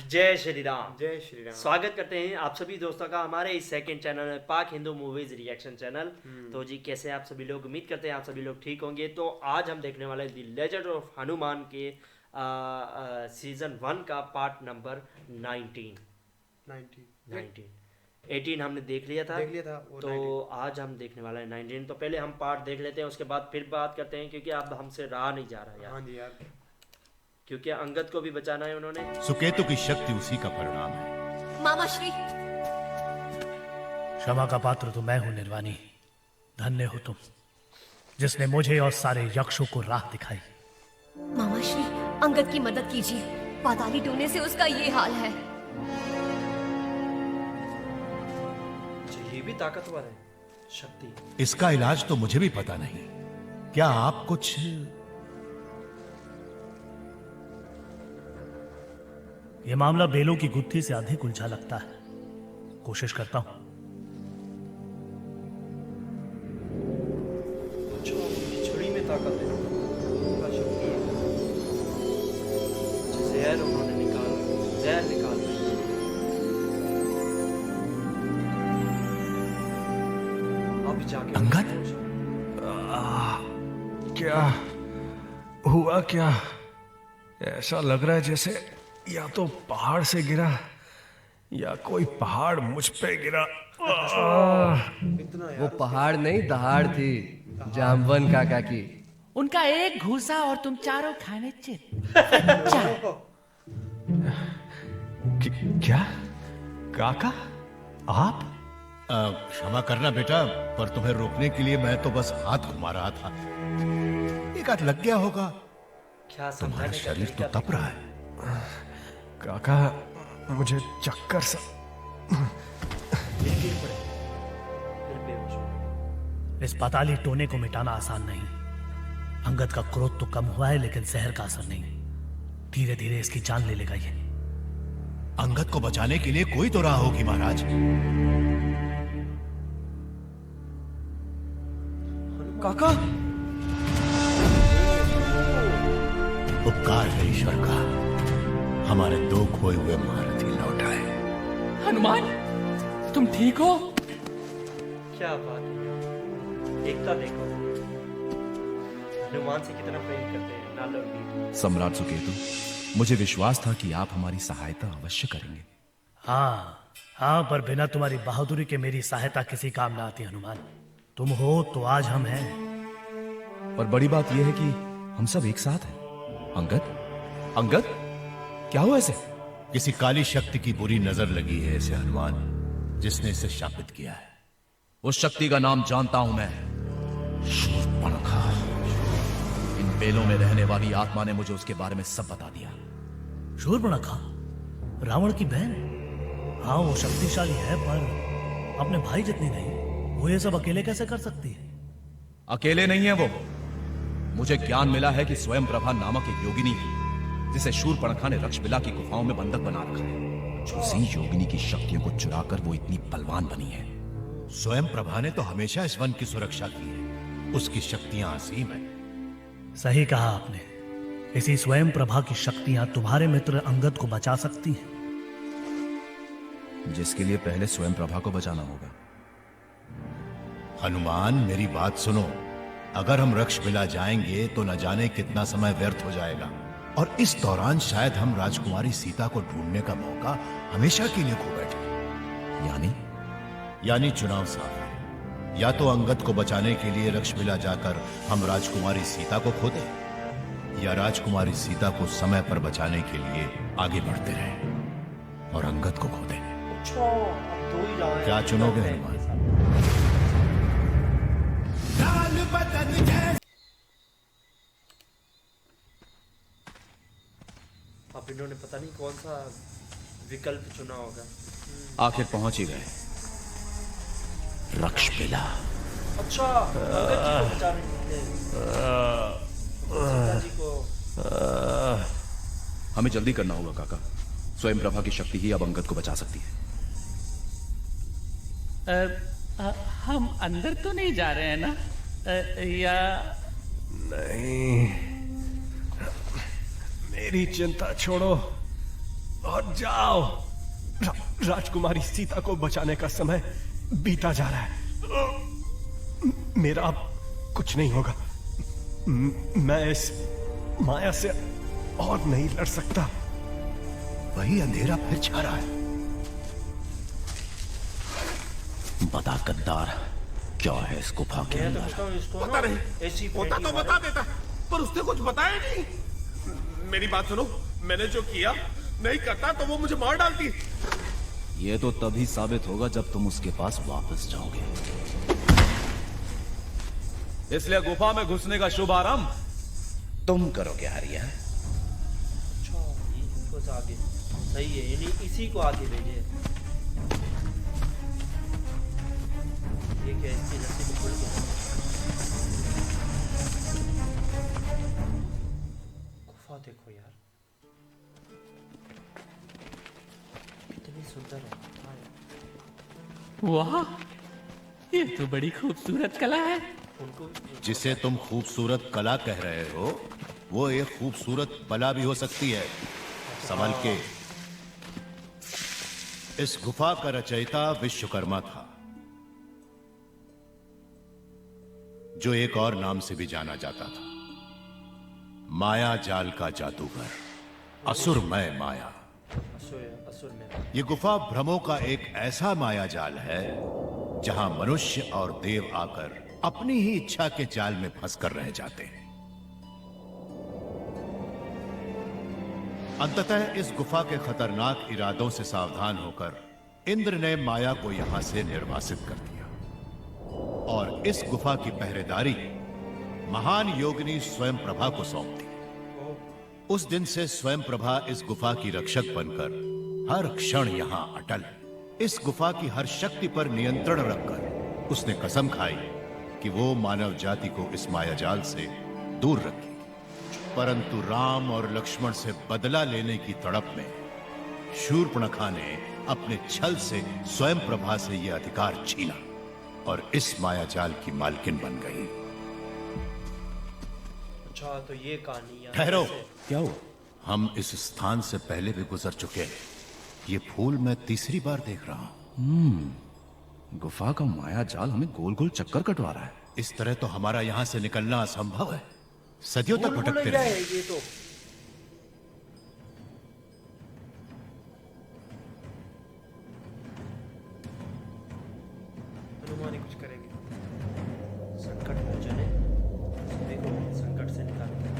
जय श्री राम। जय श्री राम। स्वागत करते हैं आप सभी दोस्तों का हमारे इस सेकंड चैनल में, पाक हिंदू मूवीज रिएक्शन चैनल। तो जी कैसे आप सभी लोग, उम्मीद करते हैं आप सभी लोग ठीक होंगे। तो आज हम देखने वाले द लेजेंड ऑफ हनुमान के सीजन 1 का पार्ट नंबर 19 18 हमने देख लिया था वो तो 19। आज हम देखने वाले हैं 19। तो पहले हम पार्ट देख लेते हैं, उसके बाद फिर बात करते हैं, क्योंकि अब हमसे रहा नहीं जा रहा यार। हाँ जी यार। क्योंकि अंगद को भी बचाना है उन्होंने। सुकेतु की शक्ति उसी का परिणाम है। मामा श्री, क्षमा का पात्र तो मैं हूं निर्वाणी। धन्य हो तुम जिसने मुझे और सारे यक्षों को राह दिखाई। मामा श्री, अंगद की मदद कीजिए। पाताली टूने से उसका ये हाल है। अच्छा, ये भी ताकतवर है शक्ति। इसका इलाज तो मुझे भी पता नहीं। क्या आप कुछ ये मामला बेलों की गुत्थी से अधिक उलझा लगता है। कोशिश करता हूं। अच्छा, छुरी में ताकत है, क्या शक्ति है। जहर उन्होंने जहर निकाल दिया। अब जाके अंगद? क्या हुआ? क्या ऐसा लग रहा है जैसे या तो पहाड़ से गिरा या कोई पहाड़ मुझ पे गिरा। इतना वो पहाड़ नहीं दहाड़ थी, जामवन काका की। उनका एक घूसा और तुम चारों खाने चित। क्या काका आप? क्षमा करना बेटा, पर तुम्हें रोकने के लिए मैं तो बस हाथ घुमा रहा था। एक हाथ लग गया होगा। क्या तुम्हारा समझाने का शरीर तो तरीका तप रहा है। काका मुझे चक्कर सा। फिर गिर पड़े, फिर बेहोश हो। इस पाताली टोने को मिटाना आसान नहीं। अंगद का क्रोध तो कम हुआ है, लेकिन जहर का असर नहीं। धीरे धीरे इसकी जान ले लेगा ये। अंगद को बचाने के लिए कोई तो राह होगी महाराज। काका उपकार है ईश्वर का, हमारे दो खोए हुए महारथी लौट आए। हनुमान, तुम ठीक हो? क्या बात है, एकता देखो। हनुमान से कितना प्रेम करते हैं नालो वीर। सम्राट सुकेतु, मुझे विश्वास था कि आप हमारी सहायता अवश्य करेंगे। हाँ हाँ, पर बिना तुम्हारी बहादुरी के मेरी सहायता किसी काम ना आती। हनुमान, तुम हो तो आज हम हैं। पर बड़ी बात यह है कि हम सब एक साथ हैं। अंगद, क्या हुआ ऐसे? किसी काली शक्ति की बुरी नजर लगी है इसे हनुमान, जिसने इसे शापित किया है। उस शक्ति का नाम जानता हूं मैं, शूर्पणखा। इन बेलों में रहने वाली आत्मा ने मुझे उसके बारे में सब बता दिया। शूर्पणखा, रावण की बहन? हाँ, वो शक्तिशाली है, पर अपने भाई जितनी नहीं। वो ये सब अकेले कैसे कर सकती है? अकेले नहीं है वो। मुझे ज्ञान मिला है कि स्वयं प्रभा नामक एक योगिनी है, जिसे शूर्पणखा ने रक्षबिला की गुफाओं में बंधक बना रखा है। उसी योगिनी की शक्तियों को चुराकर वो इतनी बलवान बनी है। स्वयं प्रभा ने तो हमेशा इस वन की सुरक्षा की है। उसकी शक्तियां असीम है। सही कहा आपने। इसी स्वयं प्रभा की शक्तियां तुम्हारे मित्र अंगद को बचा सकती हैं। जिसके लिए पहले स्वयं प्रभा को बचाना होगा। हनुमान, मेरी बात सुनो। अगर हम रक्षबिला जाएंगे तो न जाने कितना समय व्यर्थ हो जाएगा, और इस दौरान शायद हम राजकुमारी सीता को ढूंढने का मौका हमेशा के लिए खो बैठे। यानी चुनाव साफ है। या तो अंगद को बचाने के लिए रक्षबिला जाकर हम राजकुमारी सीता को खो दें, या राजकुमारी सीता को समय पर बचाने के लिए आगे बढ़ते रहें और अंगद को खो दें। क्या चुनोगे हनुमान? अब इन्होंने पता नहीं कौन सा विकल्प चुना होगा। आखिर पहुंच ही गए रक्षबिला। अच्छा, अंगद जी को बचाने के लिए। सीता जी को। हमें जल्दी करना होगा काका। स्वयं प्रभा की शक्ति ही अब अंगद को बचा सकती है। हम अंदर तो नहीं जा रहे हैं ना? या नहीं, मेरी चिंता छोड़ो। और जाओ। राजकुमारी सीता को बचाने का समय बीता जा रहा है। मेरा अब कुछ नहीं होगा। मैं इस माया से और नहीं लड़ सकता। वही अंधेरा फिर छा रहा है। बता गद्दार, क्या है इस गुफा के मैं तो अंदर? पूछता हूँ इसको पता ना, नहीं, ऐसी होता फेंकी तो मारे। बता देता, पर उसने कुछ बताया नहीं। मेरी बात सुनो, मैंने जो किया नहीं करता तो वो मुझे मार डालती। ये तो तभी साबित होगा जब तुम उसके पास वापस जाओगे। इसलिए गुफा में घुसने का शुभारंभ तुम करोगे आर्या। अच्छा, ये इनको से आगे सही है, यानी इसी को आगे भेजे। ये क्या, इसकी रस्सी तो खुल गया। गुफा देखो यार, कितनी सुंदर है। हाँ यार। वाह, ये तो बड़ी खूबसूरत कला है। उनको जिसे तुम खूबसूरत कला कह रहे हो, वो एक खूबसूरत बला भी हो सकती है। संभल के। इस गुफा का रचयिता विश्वकर्मा था, जो एक और नाम से भी जाना जाता था, माया जाल का जादूगर, असुरमय माया। असुर में ये गुफा भ्रमों का एक ऐसा माया जाल है जहां मनुष्य और देव आकर अपनी ही इच्छा के जाल में फंसकर रह जाते हैं। अंततः इस गुफा के खतरनाक इरादों से सावधान होकर इंद्र ने माया को यहां से निर्वासित कर दिया और इस गुफा की पहरेदारी महान योगिनी स्वयं प्रभा को सौंप दी। उस दिन से स्वयं प्रभा इस गुफा की रक्षक बनकर हर क्षण यहां अटल, इस गुफा की हर शक्ति पर नियंत्रण रखकर उसने कसम खाई कि वो मानव जाति को इस मायाजाल से दूर रखेगी। परंतु राम और लक्ष्मण से बदला लेने की तड़प में शूर्पणखा ने अपने छल से स्वयं प्रभा से यह अधिकार छीना और इस मायाजाल की मालकिन बन गई। अच्छा, तो ये कहानी यार। ठहरो। क्या हुआ? हम इस स्थान से पहले भी गुजर चुके हैं। ये फूल मैं तीसरी बार देख रहा हूं। गुफा का माया जाल हमें गोल गोल चक्कर कटवा रहा है। इस तरह तो हमारा यहां से निकलना असंभव है। सदियों तक भटकते क्या रहे। है ये तो? हनुमान ही कुछ करेंगे। संकट में चले, सभी को संकट से निकालेंगे।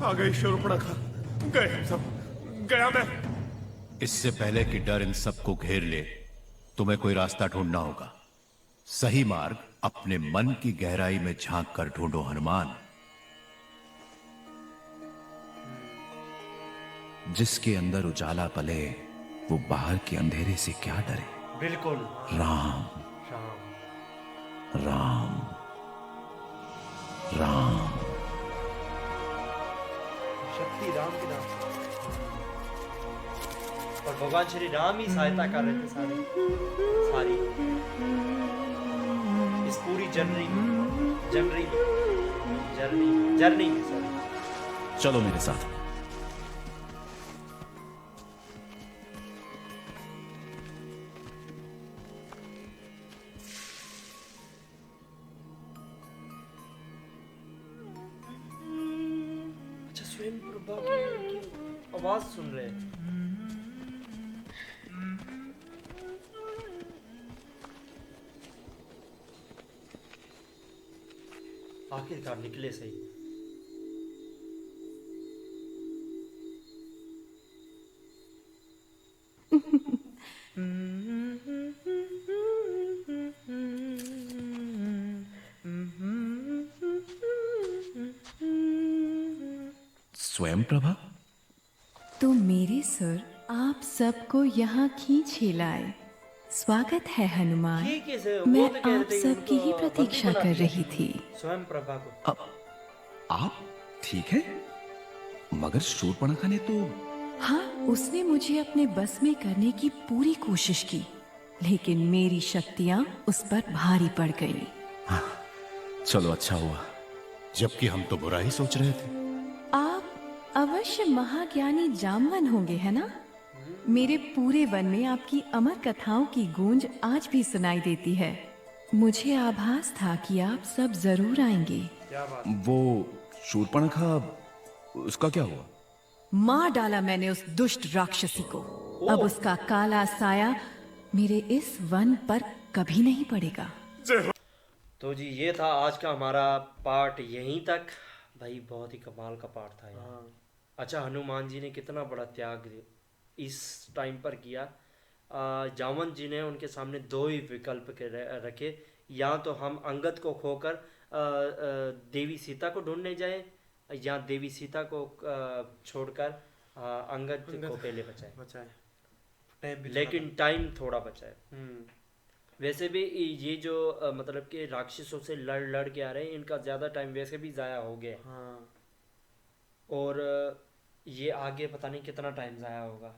आ गई शूर्पणखा। गए हम सब, गया मैं। इससे पहले कि डर इन सबको घेर ले, तुम्हें कोई रास्ता ढूंढना होगा। सही मार्ग अपने मन की गहराई में झांक कर ढूंढो हनुमान। जिसके अंदर उजाला पले वो बाहर के अंधेरे से क्या डरे। बिल्कुल। राम राम। राम राम। शक्ति राम के नाम। और भगवान श्री राम ही सहायता कर रहे थे सारी इस पूरी जर्नी में सॉरी। चलो मेरे साथ। अच्छा, स्वयं प्रभा की आवाज सुन रहे हैं। आखिरकार निकले सही। स्वयं प्रभा, तो मेरे सर आप सबको यहाँ खींच ही लाए। स्वागत है हनुमान। ये कैसे? वो मैं तो कह रहे आप थे सबकी ही उनको प्रतीक्षा बंधु कर बना रही थी। स्वयं प्रभा को। आप ठीक है? मगर शूर्पणखा ने तो। हाँ, उसने मुझे अपने बस में करने की पूरी कोशिश की, लेकिन मेरी शक्तियाँ उस पर भारी पड़ गई। हाँ, चलो अच्छा हुआ। जबकि हम तो बुरा ही सोच रहे थे। आप अवश्य अवश्य महाज्ञानी जामवन होंगे, है ना? मेरे पूरे वन में आपकी अमर कथाओं की गूंज आज भी सुनाई देती है। मुझे आभास था कि आप सब जरूर आएंगे। वो शूर्पणखा, उसका क्या हुआ? मार डाला मैंने उस दुष्ट राक्षसी को। अब उसका काला साया मेरे इस वन पर कभी नहीं पड़ेगा। तो जी ये था आज का हमारा पार्ट, यहीं तक। भाई बहुत ही कमाल का पार्ट था यार। अच्छा, हनुमान जी ने कितना बड़ा त्याग इस टाइम पर किया। जामवन जी ने उनके सामने दो ही विकल्प रखे, या तो हम अंगद को खोकर देवी सीता को ढूंढने जाएं, या देवी सीता को छोड़कर अंगद को पहले बचाएं। लेकिन टाइम थोड़ा बचा है। वैसे भी ये जो मतलब कि राक्षसों से लड़ के आ रहे हैं, इनका ज़्यादा टाइम वैसे भी ज़ाया हो गया। और ये आगे पता नहीं कितना टाइम ज़ाया होगा।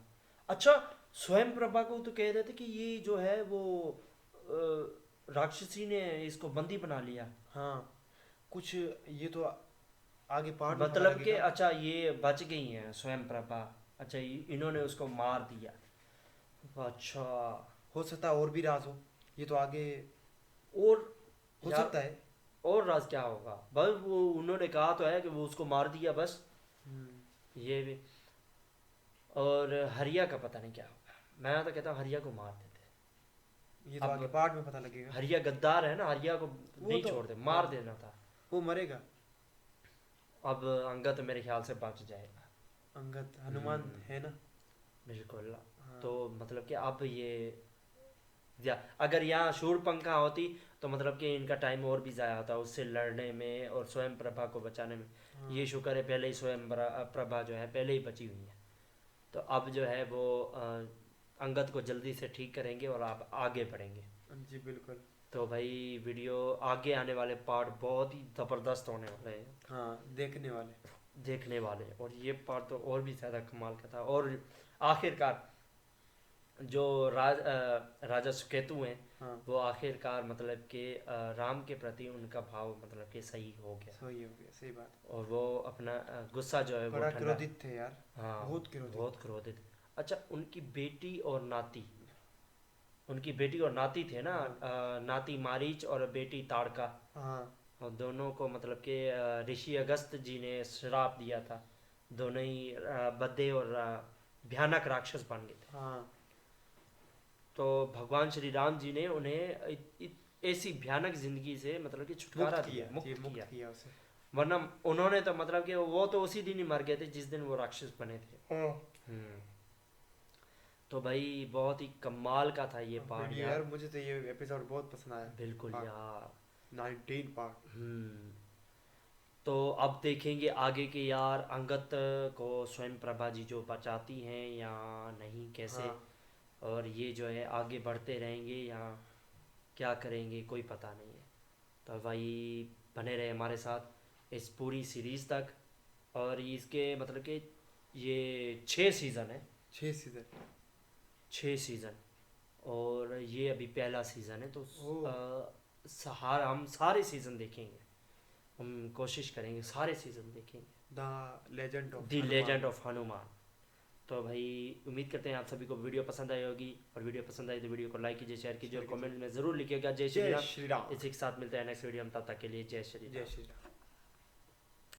अच्छा, स्वयं प्रभा को तो कह रहे थे कि ये जो है वो राक्षसी ने इसको बंदी बना लिया। हाँ, कुछ ये तो आगे पार्ट मतलब कि अच्छा ये बच गई हैं स्वयं प्रभा। अच्छा, इन्होंने उसको मार दिया। अच्छा, हो सकता है और भी राज हो, ये तो आगे और हो सकता है। और राज क्या होगा? बस वो उन्होंने कहा तो है कि वो उसको मार दिया बस। ये भी। और हरिया का पता नहीं क्या होगा। मैं तो कहता हूँ हरिया को मार देते। ये तो आगे पार्ट में पता लगेगा। हरिया गद्दार है ना, हरिया को नहीं छोड़ते, मार देना था। वो मरेगा। अब अंगद मेरे ख्याल से बच जाएगा। अंगद हनुमान है ना। बिल्कुल। तो मतलब कि अब ये अगर यहाँ शूर्पणखा होती तो मतलब कि इनका टाइम और भी ज़ाया होता उससे लड़ने में और स्वयं प्रभा को बचाने में। ये शुक्र है पहले ही स्वयं प्रभा जो है पहले ही बची हुई है। तो अब जो है वो अंगद को जल्दी से ठीक करेंगे और आप आगे बढ़ेंगे। जी बिल्कुल। तो भाई वीडियो आगे आने वाले पार्ट बहुत ही ज़बरदस्त होने वाले हैं। हाँ, देखने वाले। और ये पार्ट तो और भी ज़्यादा कमाल का था। और आखिरकार जो राजा सुकेतु हैं, वो आखिरकार मतलब कि राम के प्रति उनका भाव मतलब कि सही हो गया। सही बात। और वो अपना गुस्सा जो है बड़ा क्रोधित थे यार। हाँ, बहुत क्रोधित। अच्छा, उनकी बेटी और नाती थे ना, नाती मारीच और बेटी ताड़का। और दोनों को मतलब कि ऋषि अगस्त जी ने श्राप दिया था। दोनों ही बद्दे और भयानक राक्षस बन गए थे। तो भगवान श्री राम जी ने उन्हें ऐसी भयानक जिंदगी से मतलब कि छुटकारा दिया, मुक्त किया उसे। वरना उन्होंने तो मतलब कि वो तो उसी दिन ही मर गए थे जिस दिन वो राक्षस बने थे। तो भाई बहुत ही कमाल का था ये पार्ट यार। मुझे तो ये एपिसोड बहुत पसंद आया। बिल्कुल यार। 19 पार्ट। तो अब देखेंगे आगे के यार अंगद को स्वयं प्रभा जी जो बचाती हैं या नहीं, कैसे। और ये जो है आगे बढ़ते रहेंगे या क्या करेंगे कोई पता नहीं है। तो भाई बने रहे हमारे साथ इस पूरी सीरीज़ तक। और इसके मतलब कि ये 6 सीज़न है। 6 सीज़न और ये अभी पहला सीज़न है। तो हम सारे सीज़न देखेंगे। हम कोशिश करेंगे सारे सीज़न देखेंगे। The legend of Hanuman. तो भाई उम्मीद करते हैं आप सभी को वीडियो पसंद आई होगी। और वीडियो पसंद आई तो वीडियो को लाइक कीजिए, शेयर कीजिए और कमेंट में ज़रूर लिखिएगा जय श्री राम। इसी के साथ मिलते हैं नेक्स्ट वीडियो में। तब तक के लिए जय श्री राम।